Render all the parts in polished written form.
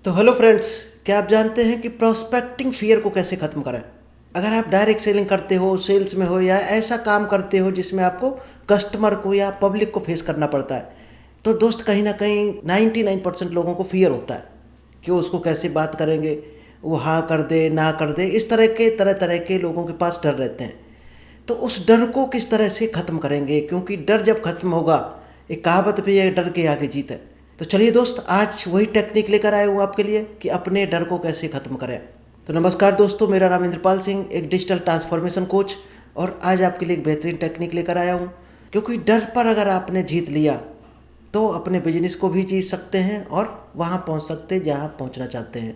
तो hello friends, क्या आप जानते हैं कि प्रोस्पेक्टिंग फियर को कैसे ख़त्म करें। अगर आप डायरेक्ट सेलिंग करते हो, सेल्स में हो या ऐसा काम करते हो जिसमें आपको कस्टमर को या पब्लिक को फेस करना पड़ता है, तो दोस्त कहीं ना कहीं 99% लोगों को फियर होता है कि वो उसको कैसे बात करेंगे, वो हाँ कर दे ना कर दे। इस तरह तरह के लोगों के पास डर रहते हैं। तो उस डर को किस तरह से ख़त्म करेंगे, क्योंकि डर जब खत्म होगा, एक कहावत भी है, डर के आगे जीत है। तो चलिए दोस्त, आज वही टेक्निक लेकर आया हूँ आपके लिए कि अपने डर को कैसे ख़त्म करें। तो नमस्कार दोस्तों, मेरा नाम इंद्रपाल सिंह, एक डिजिटल ट्रांसफॉर्मेशन कोच, और आज आपके लिए एक बेहतरीन टेक्निक लेकर आया हूँ। क्योंकि डर पर अगर आपने जीत लिया तो अपने बिजनेस को भी जीत सकते हैं और वहाँ पहुँच सकते हैं जहाँ पहुँचना चाहते हैं।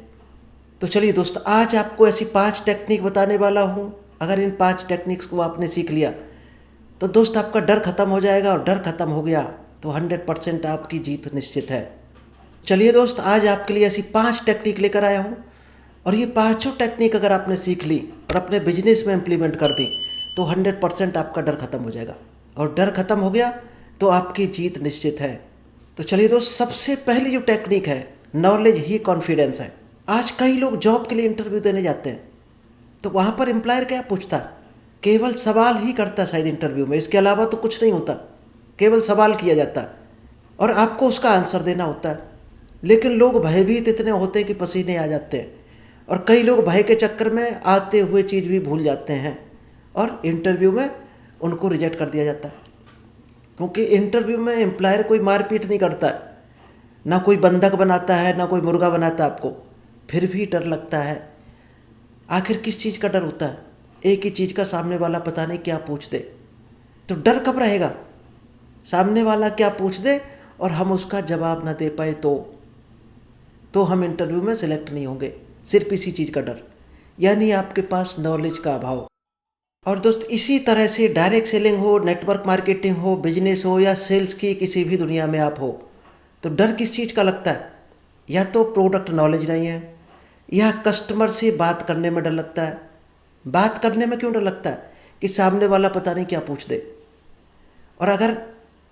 तो चलिए दोस्त, आज आपको ऐसी 5 टेक्निक बताने वाला हूँ। अगर इन 5 टेक्निक्स को आपने सीख लिया तो दोस्त आपका डर खत्म हो जाएगा, और डर खत्म हो गया तो 100% आपकी जीत निश्चित है। चलिए दोस्त, आज आपके लिए ऐसी 5 टेक्निक लेकर आया हूँ, और ये पाँचों टेक्निक अगर आपने सीख ली और अपने बिजनेस में इम्प्लीमेंट कर दी तो 100% आपका डर खत्म हो जाएगा, और डर खत्म हो गया तो आपकी जीत निश्चित है। तो चलिए दोस्त, सबसे पहली जो टेक्निक है, नॉलेज ही कॉन्फिडेंस है। आज कई लोग जॉब के लिए इंटरव्यू देने जाते हैं, तो वहाँ पर एम्प्लॉयर क्या पूछता है? केवल सवाल ही करता है शायद इंटरव्यू में, इसके अलावा तो कुछ नहीं होता। केवल सवाल किया जाता है और आपको उसका आंसर देना होता है। लेकिन लोग भयभीत इतने होते हैं कि पसीने आ जाते हैं, और कई लोग भय के चक्कर में आते हुए चीज़ भी भूल जाते हैं, और इंटरव्यू में उनको रिजेक्ट कर दिया जाता है। क्योंकि इंटरव्यू में एम्प्लॉयर कोई मारपीट नहीं करता है, ना कोई बंधक बनाता है, ना कोई मुर्गा बनाता है आपको, फिर भी डर लगता है। आखिर किस चीज़ का डर होता है? एक ही चीज़ का, सामने वाला पता नहीं क्या पूछ दे। तो डर कब रहेगा? सामने वाला क्या पूछ दे और हम उसका जवाब ना दे पाए तो हम इंटरव्यू में सिलेक्ट नहीं होंगे। सिर्फ इसी चीज़ का डर, यानी आपके पास नॉलेज का अभाव। और दोस्त, इसी तरह से डायरेक्ट सेलिंग हो, नेटवर्क मार्केटिंग हो, बिजनेस हो या सेल्स की किसी भी दुनिया में आप हो, तो डर किस चीज़ का लगता है? या तो प्रोडक्ट नॉलेज नहीं है, या कस्टमर से बात करने में डर लगता है। बात करने में क्यों डर लगता है? कि सामने वाला पता नहीं क्या पूछ दे। और अगर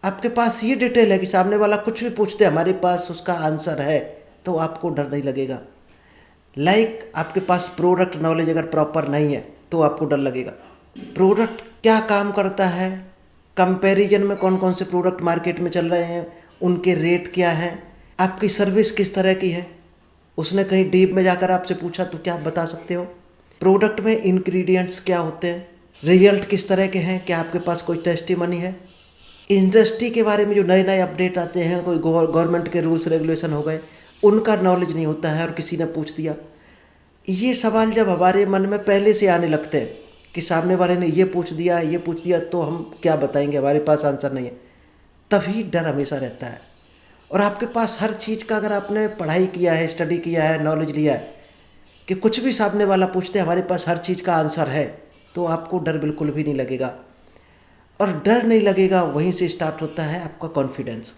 आपके पास ये डिटेल है कि सामने वाला कुछ भी पूछ दे, हमारे पास उसका आंसर है, तो आपको डर नहीं लगेगा। आपके पास प्रोडक्ट नॉलेज अगर प्रॉपर नहीं है तो आपको डर लगेगा। प्रोडक्ट क्या काम करता है, कंपैरिजन में कौन कौन से प्रोडक्ट मार्केट में चल रहे हैं, उनके रेट क्या हैं, आपकी सर्विस किस तरह की है, उसने कहीं डीप में जाकर आपसे पूछा तो क्या आप बता सकते हो? प्रोडक्ट में इंग्रेडिएंट्स क्या होते हैं, रिजल्ट किस तरह के हैं, क्या आपके पास कोई टेस्टिमनी है? इंडस्ट्री के बारे में जो नए नए अपडेट आते हैं, कोई गवर्नमेंट के रूल्स रेगुलेशन हो गए, उनका नॉलेज नहीं होता है और किसी ने पूछ दिया। ये सवाल जब हमारे मन में पहले से आने लगते हैं कि सामने वाले ने ये पूछ दिया तो हम क्या बताएंगे, हमारे पास आंसर नहीं है, तभी डर हमेशा रहता है। और आपके पास हर चीज़ का, अगर आपने पढ़ाई किया है, स्टडी किया है, नॉलेज लिया है कि कुछ भी सामने वाला पूछते, हमारे पास हर चीज़ का आंसर है, तो आपको डर बिल्कुल भी नहीं लगेगा। और डर नहीं लगेगा, वहीं से स्टार्ट होता है आपका कॉन्फिडेंस।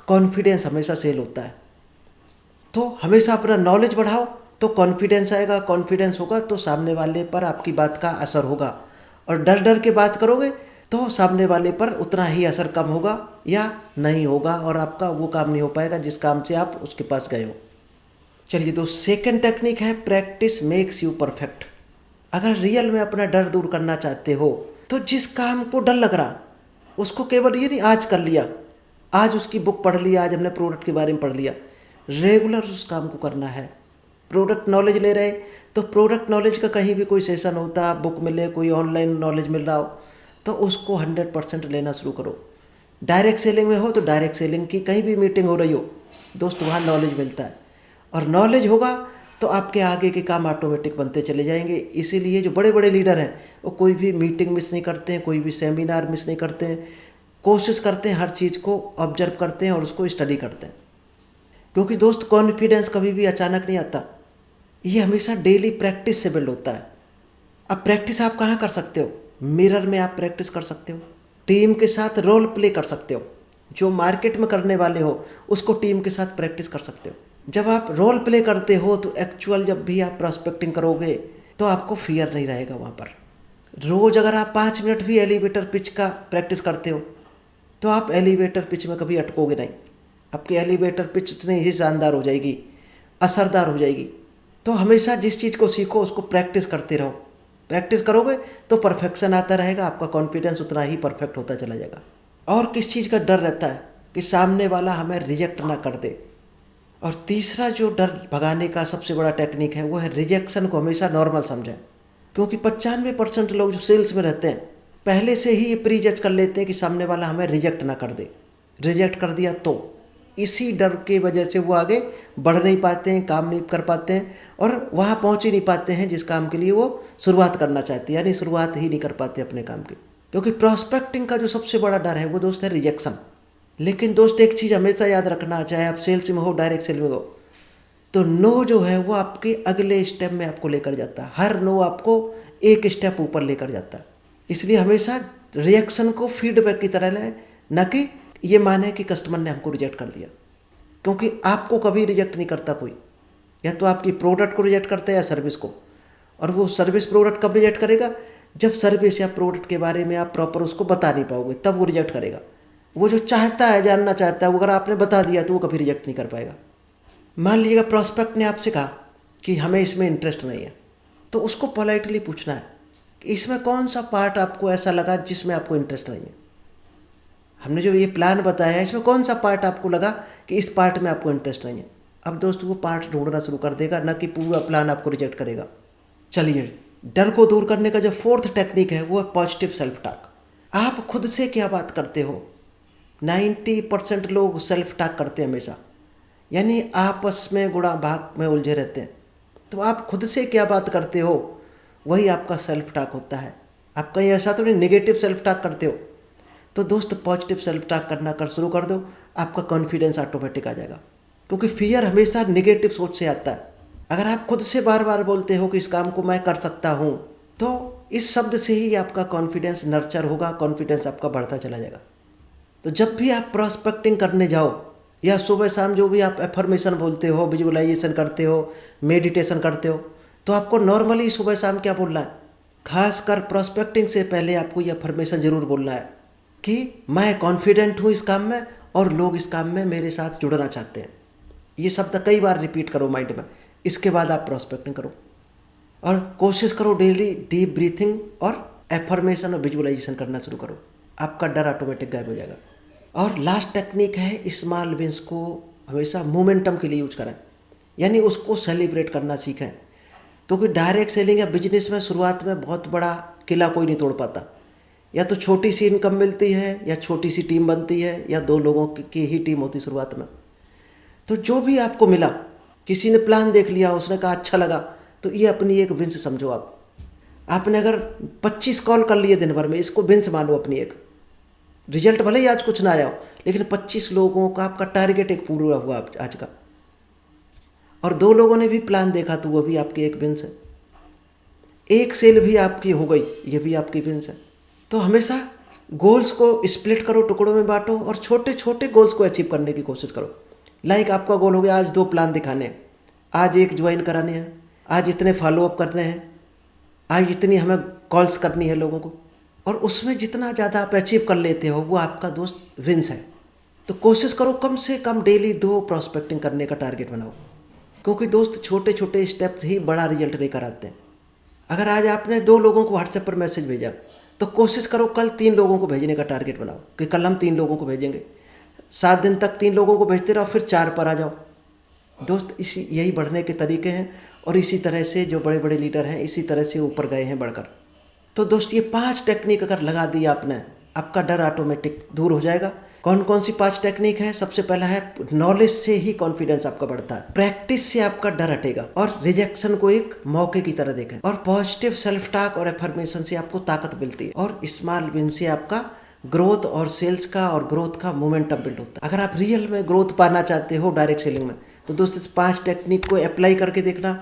कॉन्फिडेंस हमेशा सेल होता है। तो हमेशा अपना नॉलेज बढ़ाओ तो कॉन्फिडेंस आएगा, कॉन्फिडेंस होगा तो सामने वाले पर आपकी बात का असर होगा। और डर डर के बात करोगे तो सामने वाले पर उतना ही असर कम होगा या नहीं होगा, और आपका वो काम नहीं हो पाएगा जिस काम से आप उसके पास गए हो। चलिए तो सेकंड टेक्निक है, प्रैक्टिस मेक्स यू परफेक्ट। अगर रियल में अपना डर दूर करना चाहते हो तो जिस काम को डर लग रहा, उसको केवल ये नहीं आज कर लिया, आज उसकी बुक पढ़ लिया, आज हमने प्रोडक्ट के बारे में पढ़ लिया, रेगुलर उस काम को करना है। प्रोडक्ट नॉलेज ले रहे तो प्रोडक्ट नॉलेज का कहीं भी कोई सेशन होता, बुक मिले, कोई ऑनलाइन नॉलेज मिल रहा हो, तो उसको 100% लेना शुरू करो। डायरेक्ट सेलिंग में हो तो डायरेक्ट सेलिंग की कहीं भी मीटिंग हो रही हो दोस्त, वहाँ नॉलेज मिलता है, और नॉलेज होगा तो आपके आगे के काम ऑटोमेटिक बनते चले जाएंगे। इसीलिए जो बड़े बड़े लीडर हैं वो कोई भी मीटिंग मिस नहीं करते हैं, कोई भी सेमिनार मिस नहीं करते हैं, कोशिश करते हैं, हर चीज़ को ऑब्जर्व करते हैं और उसको स्टडी करते हैं। क्योंकि दोस्त, कॉन्फिडेंस कभी भी अचानक नहीं आता, ये हमेशा डेली प्रैक्टिस से बिल्ड होता है। अब प्रैक्टिस आप कहाँ कर सकते हो? मिरर में आप प्रैक्टिस कर सकते हो, टीम के साथ रोल प्ले कर सकते हो, जो मार्केट में करने वाले हो उसको टीम के साथ प्रैक्टिस कर सकते हो। जब आप रोल प्ले करते हो तो एक्चुअल जब भी आप प्रॉस्पेक्टिंग करोगे तो आपको फियर नहीं रहेगा वहाँ पर। रोज़ अगर आप 5 मिनट भी एलिवेटर पिच का प्रैक्टिस करते हो तो आप एलिवेटर पिच में कभी अटकोगे नहीं, आपकी एलिवेटर पिच उतनी ही शानदार हो जाएगी। असरदार हो जाएगी। तो हमेशा जिस चीज़ को सीखो उसको प्रैक्टिस करते रहो। प्रैक्टिस करोगे तो परफेक्शन आता रहेगा, आपका कॉन्फिडेंस उतना ही परफेक्ट होता चला जाएगा। और किस चीज़ का डर रहता है कि सामने वाला हमें रिजेक्ट ना कर दे। और तीसरा जो डर भगाने का सबसे बड़ा टेक्निक है वो है रिजेक्शन को हमेशा नॉर्मल समझें। क्योंकि 95% लोग जो सेल्स में रहते हैं पहले से ही ये प्री जज कर लेते हैं कि सामने वाला हमें रिजेक्ट ना कर दे। रिजेक्ट कर दिया तो इसी डर की वजह से वो आगे बढ़ नहीं पाते हैं, काम नहीं कर पाते हैं और वहाँ पहुँच ही नहीं पाते हैं जिस काम के लिए वो शुरुआत करना चाहते हैं, यानी शुरुआत ही नहीं कर पाते अपने काम की। क्योंकि प्रॉस्पेक्टिंग का जो सबसे बड़ा डर है वो दोस्त है रिजेक्शन। लेकिन दोस्त एक चीज़ हमेशा याद रखना, चाहे आप सेल्स में हो डायरेक्ट सेल में हो, तो नो जो है वो आपके अगले स्टेप में आपको लेकर जाता है। हर नो आपको एक स्टेप ऊपर लेकर जाता है। इसलिए हमेशा रिएक्शन को फीडबैक की तरह लें, न कि ये माने कि कस्टमर ने हमको रिजेक्ट कर दिया। क्योंकि आपको कभी रिजेक्ट नहीं करता कोई, या तो आपकी प्रोडक्ट को रिजेक्ट करता है या सर्विस को। और वो सर्विस प्रोडक्ट कब रिजेक्ट करेगा, जब सर्विस या प्रोडक्ट के बारे में आप प्रॉपर उसको बता नहीं पाओगे, तब वो रिजेक्ट करेगा। वो जो चाहता है, जानना चाहता है, वो अगर आपने बता दिया तो वो कभी रिजेक्ट नहीं कर पाएगा। मान लीजिएगा प्रॉस्पेक्ट ने आपसे कहा कि हमें इसमें इंटरेस्ट नहीं है, तो उसको पोलाइटली पूछना है कि इसमें कौन सा पार्ट आपको ऐसा लगा जिसमें आपको इंटरेस्ट नहीं है। हमने जो ये प्लान बताया है इसमें कौन सा पार्ट आपको लगा कि इस पार्ट में आपको इंटरेस्ट नहीं है। अब दोस्त वो पार्ट ढूंढना शुरू कर देगा, ना कि पूरा प्लान आपको रिजेक्ट करेगा। चलिए, डर को दूर करने का जो फोर्थ टेक्निक है वो है पॉजिटिव सेल्फ टॉक। आप खुद से क्या बात करते हो। 90% लोग सेल्फ टॉक करते हैं हमेशा, यानी आपस में गुणा भाग में उलझे रहते हैं। तो आप खुद से क्या बात करते हो वही आपका सेल्फ टॉक होता है। आप कहीं ऐसा तो नहीं नेगेटिव सेल्फ टॉक करते हो। तो दोस्त पॉजिटिव सेल्फ टॉक करना शुरू कर दो, आपका कॉन्फिडेंस ऑटोमेटिक आ जाएगा। क्योंकि फियर हमेशा नेगेटिव सोच से आता है। अगर आप खुद से बार बार बोलते हो कि इस काम को मैं कर सकता हूँ, तो इस शब्द से ही आपका कॉन्फिडेंस नर्चर होगा, कॉन्फिडेंस आपका बढ़ता चला जाएगा। तो जब भी आप प्रॉस्पेक्टिंग करने जाओ या सुबह शाम जो भी आप एफर्मेशन बोलते हो, विजुअलाइजेशन करते हो, मेडिटेशन करते हो, तो आपको नॉर्मली सुबह शाम क्या बोलना है। खासकर प्रॉस्पेक्टिंग से पहले आपको ये एफर्मेशन जरूर बोलना है कि मैं कॉन्फिडेंट हूँ इस काम में और लोग इस काम में मेरे साथ जुड़ना चाहते हैं। ये शब्द कई बार रिपीट करो माइंड में। इसके बाद आप प्रॉस्पेक्टिंग करो और कोशिश करो डेली डीप ब्रीथिंग और एफर्मेशन और विजुअलाइजेशन करना शुरू करो। आपका डर ऑटोमेटिक गायब हो जाएगा। और लास्ट टेक्निक है स्मॉल विंस को हमेशा मोमेंटम के लिए यूज करें, यानी उसको सेलिब्रेट करना सीखें। क्योंकि डायरेक्ट सेलिंग या बिजनेस में शुरुआत में बहुत बड़ा किला कोई नहीं तोड़ पाता। या तो छोटी सी इनकम मिलती है, या छोटी सी टीम बनती है, या 2 लोगों की ही टीम होती शुरुआत में। तो जो भी आपको मिला, किसी ने प्लान देख लिया, उसने कहा अच्छा लगा, तो ये अपनी एक विंस समझो। आपने अगर 25 कॉल कर लिए दिन भर में, इसको विंस मानो अपनी एक। रिजल्ट भले ही आज कुछ ना आया हो, लेकिन 25 लोगों का आपका टारगेट एक पूरा हुआ आज का। और 2 लोगों ने भी प्लान देखा तो वो भी आपकी एक विंस है। एक सेल भी आपकी हो गई, ये भी आपकी विंस है। तो हमेशा गोल्स को स्प्लिट करो, टुकड़ों में बांटो और छोटे छोटे गोल्स को अचीव करने की कोशिश करो। लाइक आपका गोल हो गया आज 2 प्लान दिखाने हैं, आज 1 ज्वाइन कराने हैं, आज इतने फॉलोअप करने हैं, आज इतनी हमें कॉल्स करनी है लोगों को। और उसमें जितना ज़्यादा आप अचीव कर लेते हो वो आपका दोस्त विंस है। तो कोशिश करो कम से कम डेली 2 प्रॉस्पेक्टिंग करने का टारगेट बनाओ। क्योंकि दोस्त छोटे छोटे स्टेप्स ही बड़ा रिजल्ट लेकर आते हैं। अगर आज आपने 2 लोगों को व्हाट्सएप पर मैसेज भेजा, तो कोशिश करो कल 3 लोगों को भेजने का टारगेट बनाओ कि कल हम 3 लोगों को भेजेंगे। 7 दिन तक 3 लोगों को भेजते रहो, फिर 4 पर आ जाओ। दोस्त यही बढ़ने के तरीके हैं। और इसी तरह से जो बड़े बड़े लीडर हैं इसी तरह से ऊपर गए हैं बढ़कर। तो दोस्त ये 5 टेक्निक अगर लगा दी आपने, आपका डर ऑटोमेटिक दूर हो जाएगा। कौन कौन सी 5 टेक्निक है। सबसे पहला है नॉलेज से ही कॉन्फिडेंस आपका बढ़ता है। प्रैक्टिस से आपका डर हटेगा और रिजेक्शन को एक मौके की तरह देखें। और पॉजिटिव सेल्फ टॉक और एफर्मेशन से आपको ताकत मिलती है। और स्मॉल विन से आपका ग्रोथ और सेल्स का और ग्रोथ का मोमेंटम बिल्ड होता है। अगर आप रियल में ग्रोथ पाना चाहते हो डायरेक्ट सेलिंग में, तो दोस्त इस 5 टेक्निक को अप्लाई करके देखना,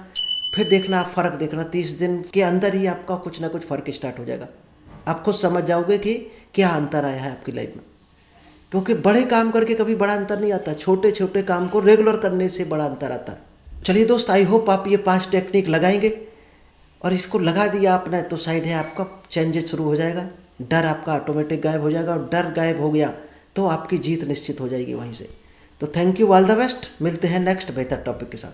फिर देखना आप फ़र्क देखना। 30 दिन के अंदर ही आपका कुछ ना कुछ फ़र्क स्टार्ट हो जाएगा। आप खुद समझ जाओगे कि क्या अंतर आया है आपकी लाइफ में। क्योंकि बड़े काम करके कभी बड़ा अंतर नहीं आता, छोटे छोटे काम को रेगुलर करने से बड़ा अंतर आता है। चलिए दोस्त, आई होप आप ये 5 टेक्निक लगाएंगे और इसको लगा दिया आपने तो शायद है आपका चेंजेस शुरू हो जाएगा। डर आपका ऑटोमेटिक गायब हो जाएगा और डर गायब हो गया तो आपकी जीत निश्चित हो जाएगी वहीं से। तो thank you, all the best. मिलते हैं नेक्स्ट बेहतर टॉपिक के साथ।